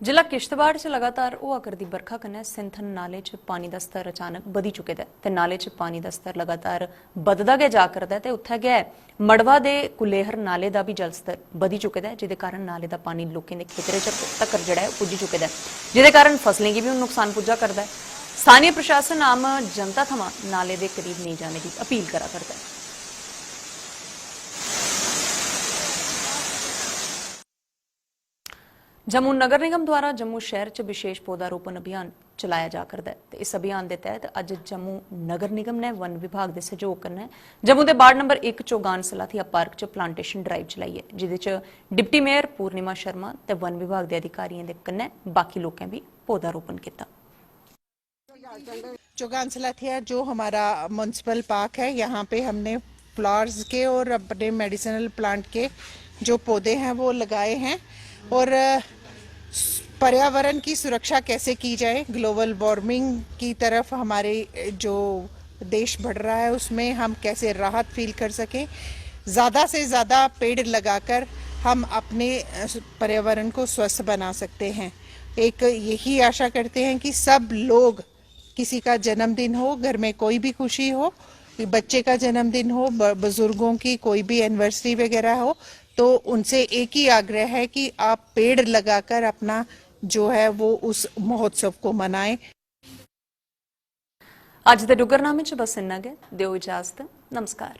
जिला किश्तवाड़ च लगातार होआ करदी बरखा कन्नै सिंथन नाले च पानी दा स्तर अचानक बधी चुके दा ते नाले च पानी दा स्तर लगातार बधदा गै जा करदा ते उत्थै गै मड़वा दे कुलेहर नाले दा भी जल स्तर बधी चुके दा जिदे कारण नाले दा पानी लोकें दे खेतरें तक्कर जेहड़ा है पुज्जी चुके दा जिदे कारण फसलें गी भी नुकसान पुज्जा करदा है। स्थानीय प्रशासन आम जनता थमां नाले दे करीब नेईं जाने दी अपील करा करदा है। जम्मू नगर निगम द्वारा जम्मू शहर च विशेष पौधारोपण अभियान चलाया जा करदा है ते इस अभियान के तहत अज जम्मू नगर निगम ने वन विभाग के सहयोग कन्नै जम्मू के ward number 1 Chowgan Salathia park च प्लांटेशन ड्राइव चलाई है जिदे च डिप्टी मेयर पूर्णिमा शर्मा ते वन विभाग के अधिकारियों के कन्नै बाकी लोकें भी पौधारोपण किया। चौगान सलाथिया जो हमारा म्यूनसिपल पार्क है, यहाँ पे हमने फ्लावर्स के और अपने मेडिसिनल प्लांट के जो पौधे हैं वो लगाए हैं और पर्यावरण की सुरक्षा कैसे की जाए, ग्लोबल वार्मिंग की तरफ हमारे जो देश बढ़ रहा है उसमें हम कैसे राहत फील कर सकें, ज़्यादा से ज़्यादा पेड़ लगाकर हम अपने पर्यावरण को स्वस्थ बना सकते हैं। एक यही आशा करते हैं कि सब लोग, किसी का जन्मदिन हो, घर में कोई भी खुशी हो, बच्चे का जन्मदिन हो, बुजुर्गों की कोई भी एनिवर्सरी वगैरह हो, तो उनसे एक ही आग्रह है कि आप पेड़ लगाकर अपना जो है वो उस महोत्सव को मनाएं। अज दे डुगरनामे च बस इन्ना गै, दिओ इजाजत, नमस्कार।